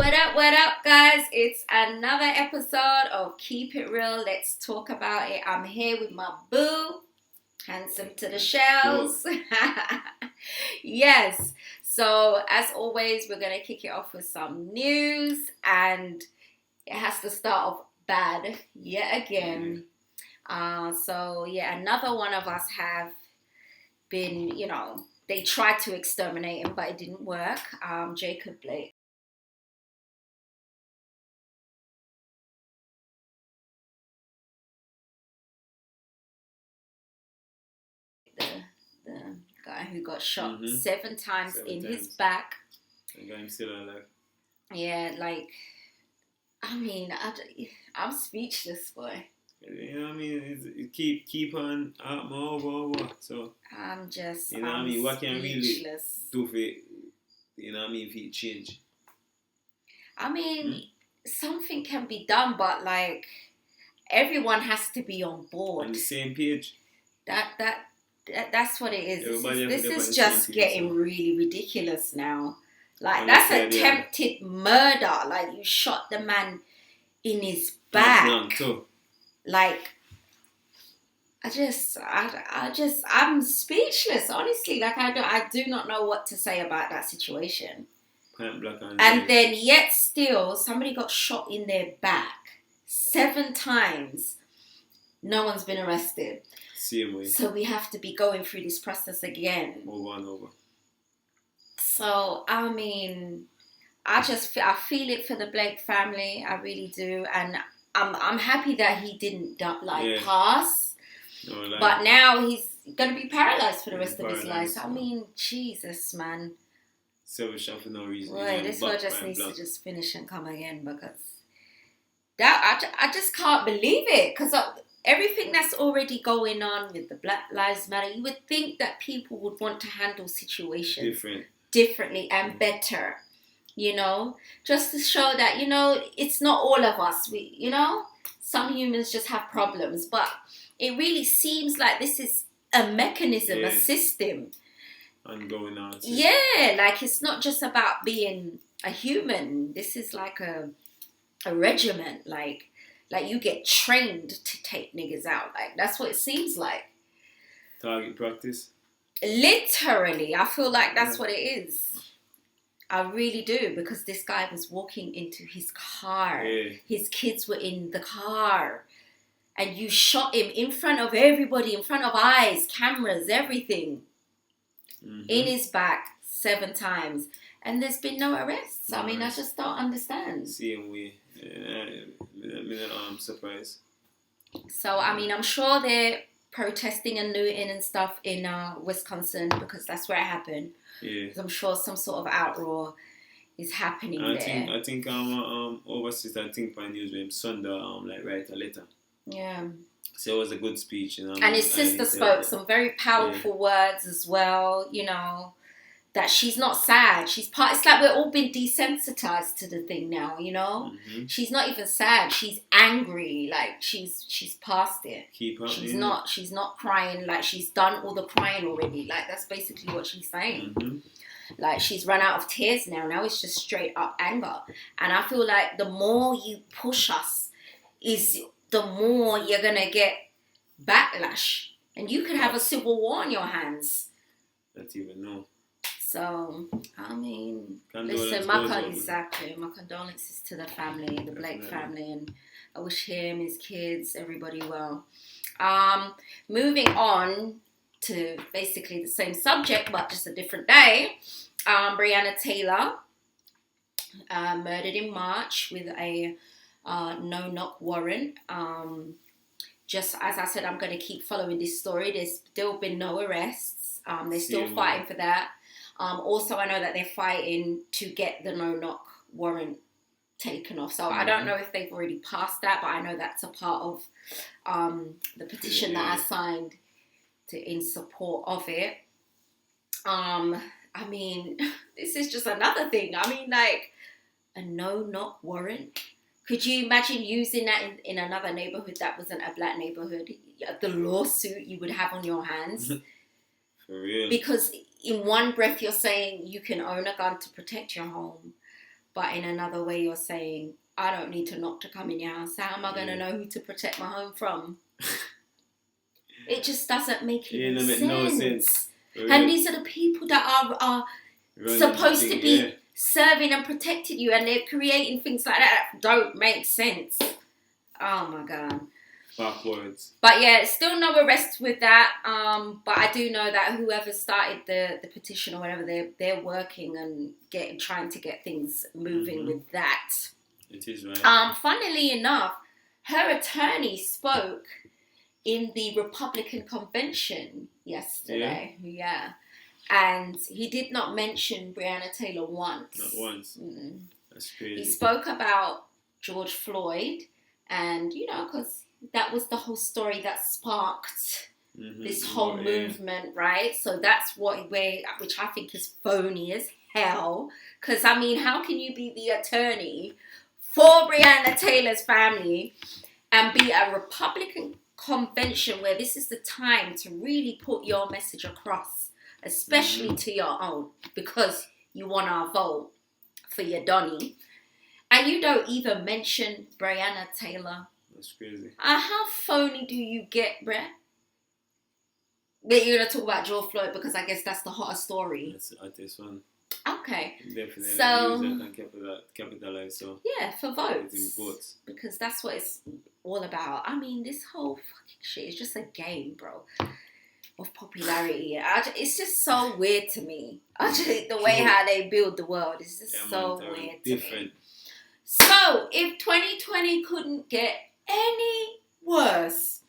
What up, guys? It's another episode of Keep It Real. Let's talk about it. I'm here with my boo, handsome to the shells. Yes. So, as always, we're going to kick it off with some news, and it has to start off bad yet again. Another one of us have been, they tried to exterminate him, but it didn't work. Jacob Blake. The guy who got shot seven times in his back. And got him still alive. Yeah, I'm speechless, boy. You know what I mean? It keep on over. So I'm what can really speechless. do for it? You know what I mean? If it change. I mean, something can be done, but everyone has to be on board. On the same page. That's what it is. Everybody This is just getting really ridiculous now. That's Understand, attempted murder. You shot the man in his back. I'm speechless, honestly. I do not know what to say about that situation. And then yet still, somebody got shot in their back 7 times. No one's been arrested. Same way. So we have to be going through this process again. Over and over. So, I mean, I feel it for the Blake family. I really do. And I'm happy that he didn't pass. No, but now he's going to be paralyzed for the rest of his life. I mean, Jesus, man. 7 shots for no reason. Right, this one just needs to just finish and come again, because I just can't believe it. Because everything that's already going on with the Black Lives Matter, you would think that people would want to handle situations differently and better, just to show that, it's not all of us. Some humans just have problems, but it really seems like this is a mechanism, a system. Ongoing on. Yeah, it's not just about being a human. This is like a regiment, like you get trained to take niggas out. That's what it seems like. Target practice? Literally, I feel like that's what it is. I really do, because this guy was walking into his car. Yeah. His kids were in the car. And you shot him in front of everybody, in front of eyes, cameras, everything. In his back 7 times. And there's been no arrests. I mean, I just don't understand. Same way. I'm surprised. So, I mean, I'm sure they're protesting and looting and stuff in Wisconsin, because that's where it happened. Yeah. I'm sure some sort of outroar is happening there. I think overseas, I think by news with him Sunday, write a letter. Yeah. So it was a good speech, And his sister spoke some very powerful words as well, that she's not sad. It's like we're all been desensitized to the thing now, She's not even sad. She's angry. She's past it. She's not crying. She's done all the crying already. That's basically what she's saying. She's run out of tears now. Now it's just straight up anger. And I feel like the more you push us the more you're going to get backlash. And you could have a civil war on your hands. Don't even know. So, I mean, listen, my condolences to the family, the Blake family, and I wish him, his kids, everybody well. Moving on to basically the same subject, but just a different day. Bianca Taylor, murdered in March with a no-knock warrant. Just as I said, I'm going to keep following this story. There's still been no arrests. They're still fighting for that. Also, I know that they're fighting to get the no-knock warrant taken off. So I don't know if they've already passed that, but I know that's a part of the petition that I signed in support of it. I mean, this is just another thing. I mean, a no-knock warrant. Could you imagine using that in another neighborhood that wasn't a black neighborhood? The lawsuit you would have on your hands. For real. Because in one breath you're saying you can own a gun to protect your home, But in another way, you're saying, I don't need to knock to come in your house. How am I going to know who to protect my home from? It just doesn't make any sense. No sense. And these are the people that are supposed to be serving and protecting you, and they're creating things like that don't make sense. Oh my God. Backwards. But yeah, still no arrests with that. But I do know that whoever started the petition or whatever, they're working and trying to get things moving with that. It is right. Funnily enough, her attorney spoke in the Republican convention yesterday. Yeah. And he did not mention Breonna Taylor once. Not once. Mm-mm. That's crazy. He spoke about George Floyd, and because that was the whole story that sparked this whole movement, right? So that's which I think is phony as hell. Because I mean, how can you be the attorney for Breonna Taylor's family and be a Republican convention where this is the time to really put your message across, especially to your own, because you want our vote for your Donnie, and you don't even mention Breonna Taylor? That's crazy. How phony do you get, bruh? But you're gonna talk about George Floyd because I guess that's the hottest story. That's this one. Okay. Definitely. So capitalize. So yeah, for votes. Because that's what it's all about. I mean, this whole fucking shit is just a game, bro, of popularity. It's just so weird to me. The way how they build the world is just so weird to me. So, if 2020 couldn't get any worse,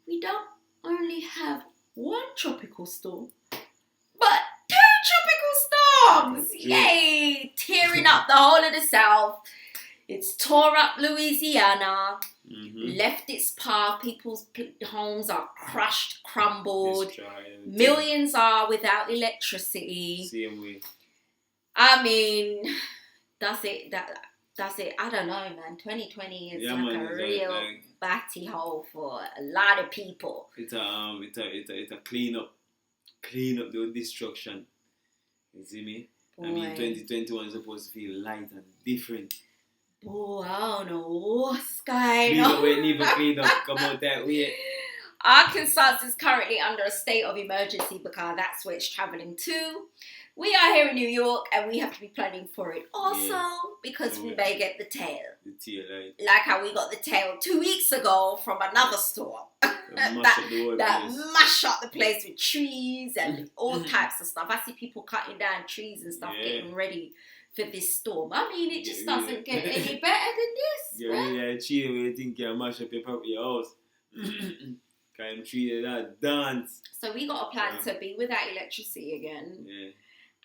we don't only have one tropical storm, but 2 tropical storms! Yay! Tearing up the whole of the South. It's tore up Louisiana, left its path. People's homes are crushed, crumbled. Millions are without electricity. Same way. I mean, that's it. I don't know, man. 2020 is a real batty hole for a lot of people. It's a clean up the destruction. You see me? Boy. I mean, 2021 is supposed to feel light and different. Boy, I don't know what's going on. We need to clean up, come out that way. Arkansas is currently under a state of emergency because that's where it's traveling to. We are here in New York and we have to be planning for it also because we may get the tail. The tail, right? Like how we got the tail 2 weeks ago from another storm. that mash up the place with trees and all types of stuff. I see people cutting down trees and stuff, getting ready for this storm. I mean, it just doesn't get any better than this. Yeah, tree where you think you mash up your house. Kind of tree that dance. So we got a plan to be without electricity again. Yeah.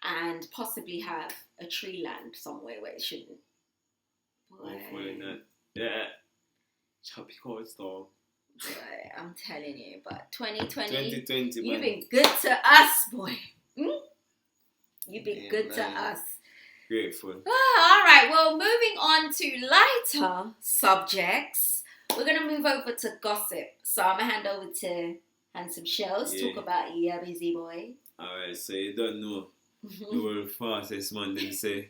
And possibly have a tree land somewhere where it shouldn't. Hopefully not. Yeah. Tropical storm. Boy, I'm telling you, but 2020, man. You've been good to us, boy. You've been good to us. Grateful. All right, well, moving on to lighter subjects, we're going to move over to gossip. So I'm going to hand over to Handsome Shells, talk about your busy boy. Alright, so you don't know. The world fastest man, them say.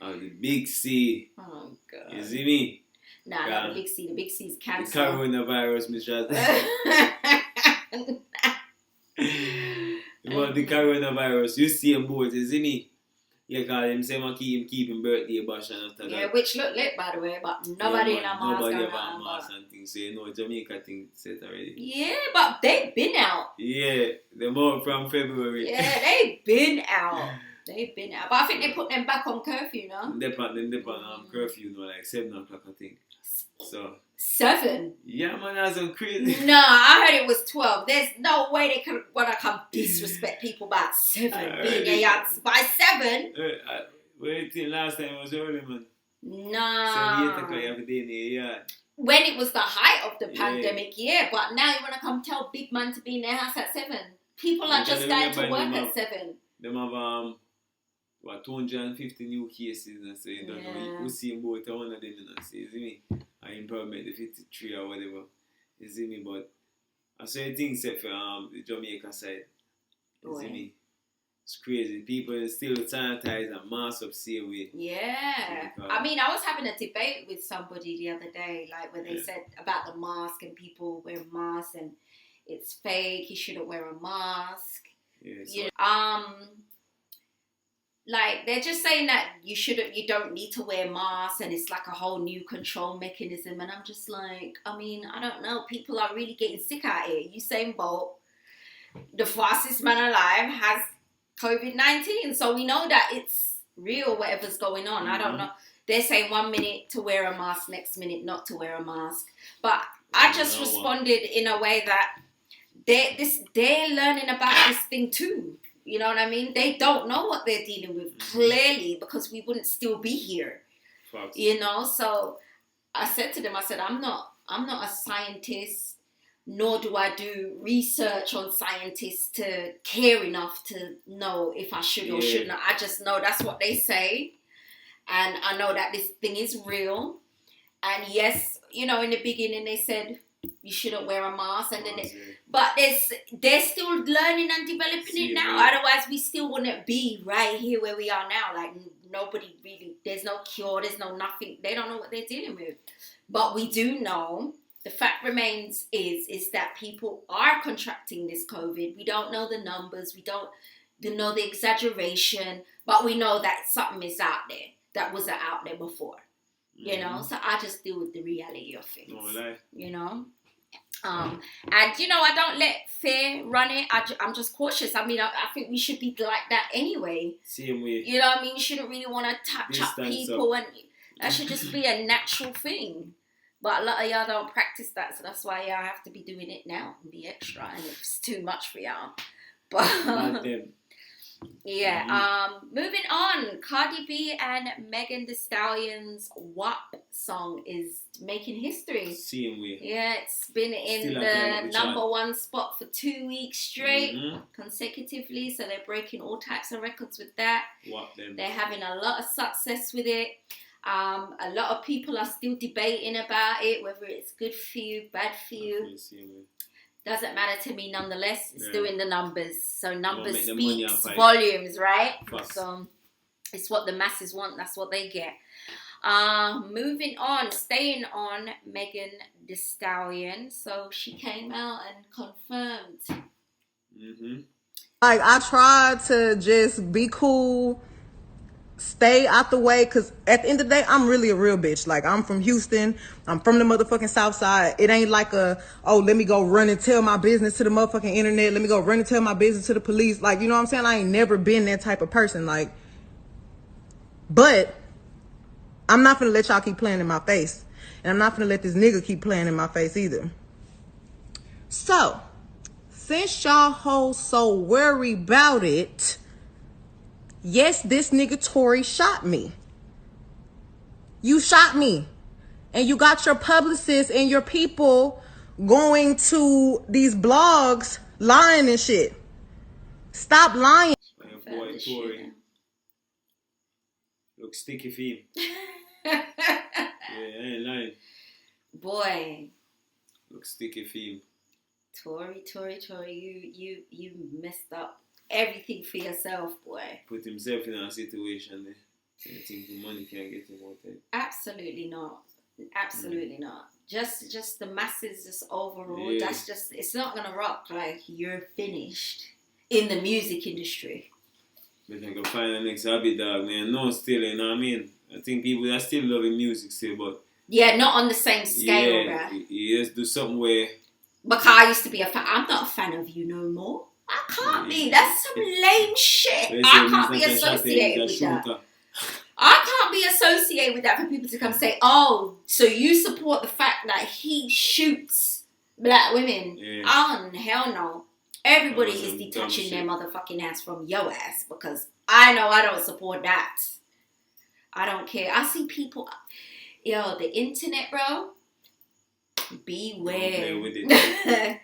The big C. Oh, God. You see me? Nah, not the big C. The big C is cancer. The coronavirus, Mr. The coronavirus. You see him both, you see me? Yeah, cause him say man keep him birthday bash and after that. Yeah, which look lit by the way, but nobody in a mask. Nobody have a mask and things. So you know Jamaica thing set already. Yeah, but they've been out. Yeah, they're more from February. Yeah, they've been out. They've been out. But I think they put them back on curfew now. They put on curfew now, like 7 o'clock I think. So 7? Yeah, man, that's so crazy. No, I heard it was 12. There's no way they could wanna come disrespect people by 7. Being by 7. Wait till last time it was early, man. Nah. So 8 o'clock every day in the yard. When it was the height of the pandemic, but now you wanna come tell big man to be in their house at 7. People are just going to work at 7. Them have 250 new cases and so you don't know who see about one of them and say, you see me? I probably made the 53 or whatever. You see me? But I saw things set for the Jamaica side. You see me? It's crazy. People still sanitize and mask up same way. Yeah. I mean, I was having a debate with somebody the other day, like where they said about the mask and people wearing masks and it's fake. You shouldn't wear a mask. Yeah. Like they're just saying that you don't need to wear masks and it's like a whole new control mechanism. And I'm just like, I mean, I don't know. People are really getting sick out here. Usain Bolt, the fastest man alive, has COVID-19. So we know that it's real, whatever's going on. I don't know. They're saying 1 minute to wear a mask, next minute not to wear a mask. But I just responded in a way that they're learning about this thing too. You know what I mean? They don't know what they're dealing with clearly because we wouldn't still be here. Facts. You know, so I said to them, I said, I'm not a scientist, nor do I do research on scientists to care enough to know if I should or should not. I just know that's what they say. And I know that this thing is real. And yes, you know, in the beginning they said you shouldn't wear a mask, and then but they're still learning and developing it now. Otherwise, we still wouldn't be right here where we are now. Like nobody really, there's no cure, there's no nothing. They don't know what they're dealing with. But we do know. The fact remains is that people are contracting this COVID. We don't know the numbers. We don't know the exaggeration, but we know that something is out there that wasn't out there before. You know, so I just deal with the reality of things. You know, and you know, I don't let fear run it. I'm just cautious. I mean, I think we should be like that anyway. Same way. You know what I mean? You shouldn't really want to touch up people, and that should just be a natural thing. But a lot of y'all don't practice that, so that's why y'all have to be doing it now and be extra, and it's too much for y'all. But yeah, moving on. Cardi B and Megan Thee Stallion's WAP song is making history. Same way. Yeah, it's been in the number one spot for 2 weeks straight, consecutively. So they're breaking all types of records with that. WAP them. They're having a lot of success with it. A lot of people are still debating about it, whether it's good for you, bad for you. Doesn't matter to me nonetheless. It's doing the numbers. So numbers speaks volumes, right? So it's what the masses want. That's what they get. Moving on, staying on Megan Thee Stallion. So she came out and confirmed. Like, I tried to just be cool, stay out the way, because at the end of the day, I'm really a real bitch. Like, I'm from Houston. I'm from the motherfucking South Side. It ain't like let me go run and tell my business to the motherfucking internet. Let me go run and tell my business to the police. Like, you know what I'm saying? I ain't never been that type of person. Like, but I'm not finna let y'all keep playing in my face. And I'm not finna let this nigga keep playing in my face either. So, since y'all hoes so worried about it, yes, this nigga Tory shot me. You shot me. And you got your publicists and your people going to these blogs lying and shit. Stop lying. My boy Tory. Look sticky for him. Yeah, I ain't lying. Boy. Look sticky for him. Tory, you messed up everything for yourself, boy. Put himself in a situation there. You think the money can get him out there? Absolutely not. Absolutely not. Just the masses just overall. Yeah. That's just, it's not gonna rock. Like, you're finished in the music industry. But I can find the next hobby, dog, man. No, still, you know what I mean? I think people are still loving music still, but yeah, not on the same scale, bruh. Yeah, do something where. Because I used to be a fan. I'm not a fan of you no more. I can't be. That's some lame shit. I can't be associated with that. I can't be associated with that for people to come say, oh, so you support the fact that he shoots black women. Yeah. Oh, hell no. Everybody is detaching their motherfucking ass from your ass, because I know I don't support that. I don't care. I see people, yo, the internet, bro. Beware. Don't play with it.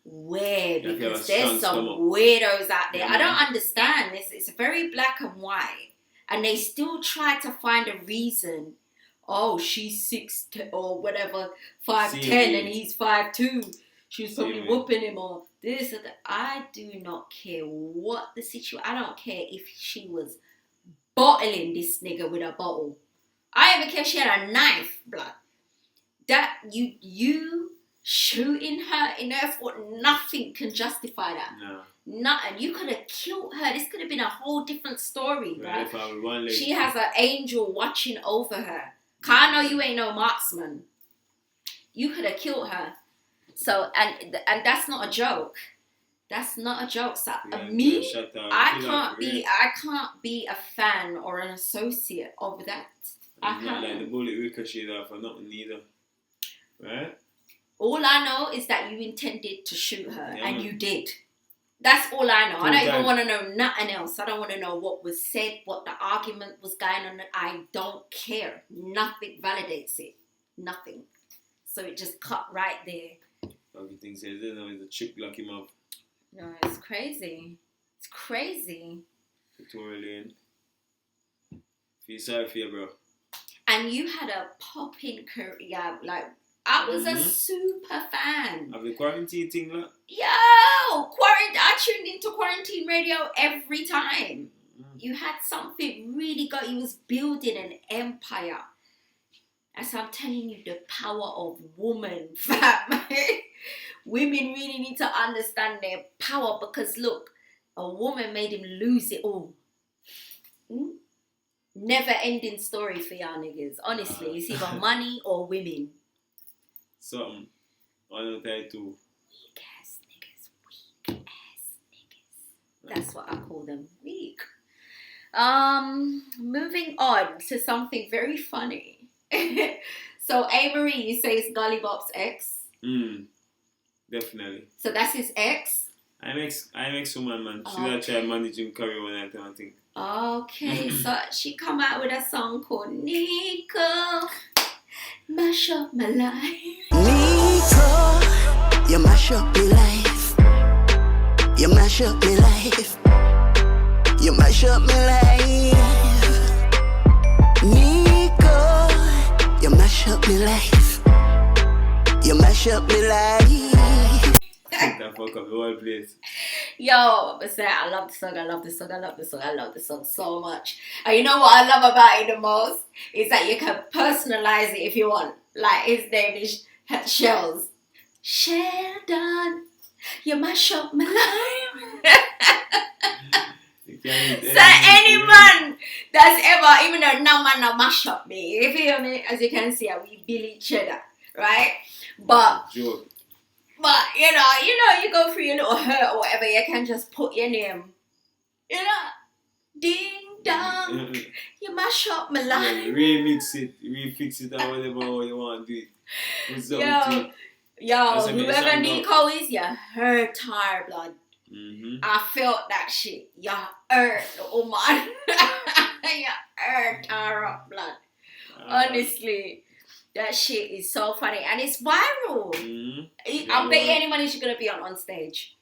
Beware, because there's some weirdos out there. I don't understand this. It's very black and white, and they still try to find a reason. Oh, she's 6'10" or whatever, 5'10", and he's 5'2". She was probably whooping him, or this or that. I do not care what the situation. I don't care if she was bottling this nigga with a bottle. I don't even care if she had a knife, blood. That you shooting her in her foot, nothing can justify that. No. Nothing. You could have killed her. This could have been a whole different story, right? Right? She has an angel watching over her. Cause I know you ain't no marksman. You could have killed her. So and that's not a joke. That's not a joke. So me, I can't be a fan or an associate of that. It's not like the bullet ricocheted off or nothing either. Right? All I know is that you intended to shoot her, and you did. That's all I know. I don't even want to know nothing else. I don't want to know what was said, what the argument was going on. I don't care. Nothing validates it. Nothing. So it just cut right there. Everything says, you know, it's a chick lock him up. No, it's crazy. It's crazy. Victoria Lane. Feel sorry for you, bro. And you had a popping career, like, I was a super fan. Of the quarantine thing, like? Yo! I tuned into quarantine radio every time. You had something really good. You was building an empire. As I'm telling you, the power of woman, fam. Women really need to understand their power because, look, a woman made him lose it all. Never-ending story for y'all niggas. Honestly, it's either money or women. Something. I don't try to. Weak ass niggas. That's what I call them. Weak. Moving on to something very funny. So Avery, you say it's Gully Bop's ex? Definitely. So that's his ex? I'm ex-woman, man. She's actually managing career one night, I think. Okay, so she come out with a song called Nico. Mash up my life. Nico, you mash up my life. You mash up my life. You mash up my life. Nico, you mash up my life. You mash up my life. That fuck up the whole place. Yo, but say I love the song, I love the song, I love the song, I love the song so much. And you know what I love about it the most? Is that you can personalize it if you want. Like his name is Shells. Sheldon, you mash up my life. So any man that's ever, even though no man no mash up me, you feel me? As you can see, we build each other, right? But you know, you go through your little hurt or whatever, you can just put your name, you know, ding dong, you mash up my life. Yeah, remix it, refix it, or whatever you want to do it. Yo, whoever Nico is, you hurt her blood. I felt that shit. You hurt, oh man. You hurt her up blood. Honestly. That shit is so funny and it's viral. I bet you any money she's gonna be on stage.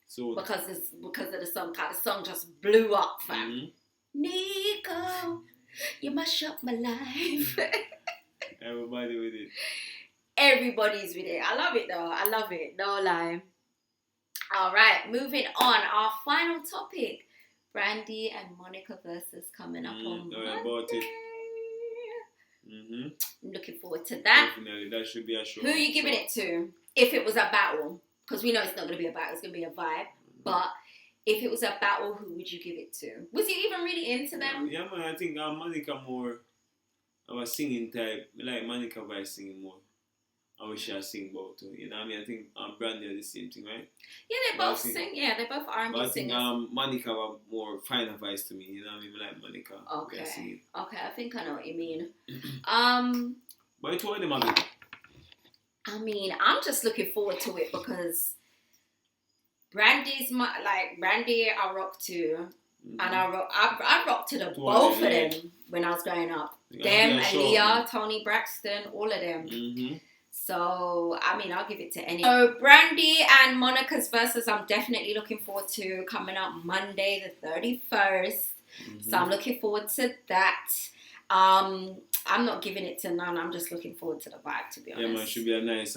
So because of the song. The song just blew up, fam. Nico, you mash up my life. Everybody with it. Everybody's with it. I love it though. I love it. No lie. Alright, moving on. Our final topic. Brandy and Monica versus coming up on Monday. About it. I'm looking forward to that. Definitely, that should be a show. Who are you giving it to? If it was a battle, because we know it's not going to be a battle, it's going to be a vibe. But if it was a battle, who would you give it to? Was you even really into them? Yeah, man. I think Monica more of a singing type. I like Monica by singing more. I wish I sing both too. You know what I mean? I think Brandy are the same thing, right? Yeah, they both sing. Yeah, they both R&B singers. singers. I think Monica was more finer voice to me. You know what I mean? I like Monica. Okay. Okay, I think I know what you mean. But it's one of them, I mean, I'm just looking forward to it because Brandy, I rock to. And I rocked to both of them when I was growing up. Them, Aaliyah, Toni Braxton, all of them. So, I mean, I'll give it to any. So, Brandy and Monica's versus, I'm definitely looking forward to coming up Monday the 31st. So, I'm looking forward to that. I'm not giving it to none. I'm just looking forward to the vibe, to be honest. Yeah, man, it should be a nice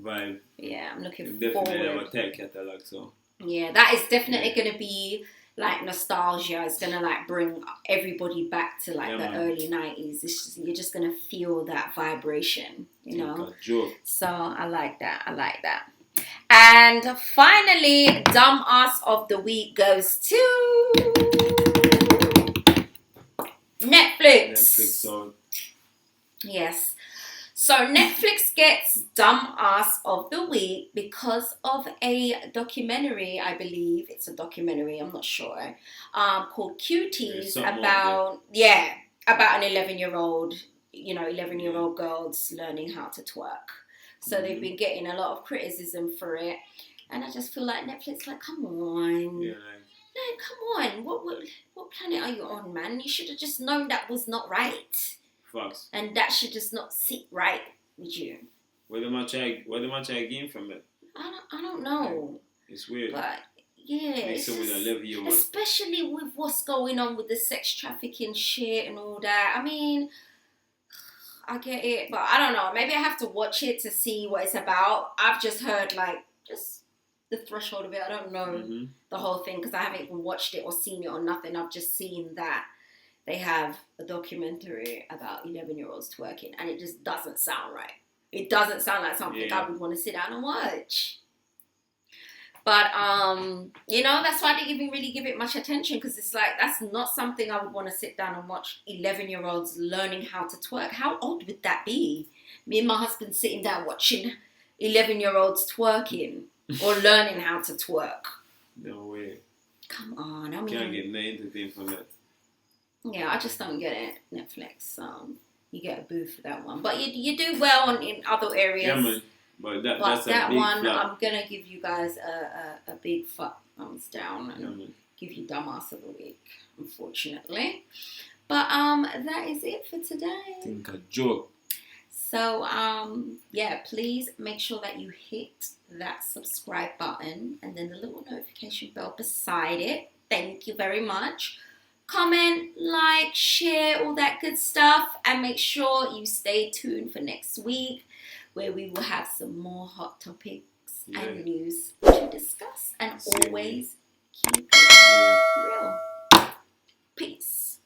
vibe. Yeah, I'm looking definitely forward. Definitely have a tech catalog, so. Yeah, that is definitely going to be like nostalgia. It's going to like bring everybody back to like the early 90s. You're just going to feel that vibration, you know. So I like that. I like that. And finally, Dumbass of the Week goes to Netflix. Yes. So Netflix gets Dumbass of the Week because of a documentary, I believe it's a documentary, I'm not sure, called Cuties about an 11-year-old, 11-year-old girls learning how to twerk. So they've been getting a lot of criticism for it, and I just feel like Netflix, like, come on. Yeah. No, come on. What planet are you on, man? You should have just known that was not right. Facts. And that should just not sit right with you. Where the much I gain from it? I don't know. It's weird. But yeah, especially with what's going on with the sex trafficking shit and all that. I mean, I get it, but I don't know. Maybe I have to watch it to see what it's about. I've just heard like just the threshold of it. I don't know the whole thing because I haven't even watched it or seen it or nothing. I've just seen that they have a documentary about 11-year-olds twerking, and it just doesn't sound right. It doesn't sound like something I would want to sit down and watch. But, that's why I didn't even really give it much attention, because it's like, that's not something I would want to sit down and watch 11-year-olds learning how to twerk. How old would that be? Me and my husband sitting down watching 11-year-olds twerking or learning how to twerk. No way. Come on. I mean, can't get no entertainment from that. Yeah, I just don't get it. Netflix. You get a boo for that one, but you do well in other areas. Yeah, man. But that's that one, flop. I'm gonna give you guys a big thumbs down and give you Dumbass of the Week, unfortunately. But that is it for today. Think a joke. So please make sure that you hit that subscribe button and then the little notification bell beside it. Thank you very much. Comment, like, share, all that good stuff. And make sure you stay tuned for next week, where we will have some more hot topics and news to discuss. And always keep it real. Peace.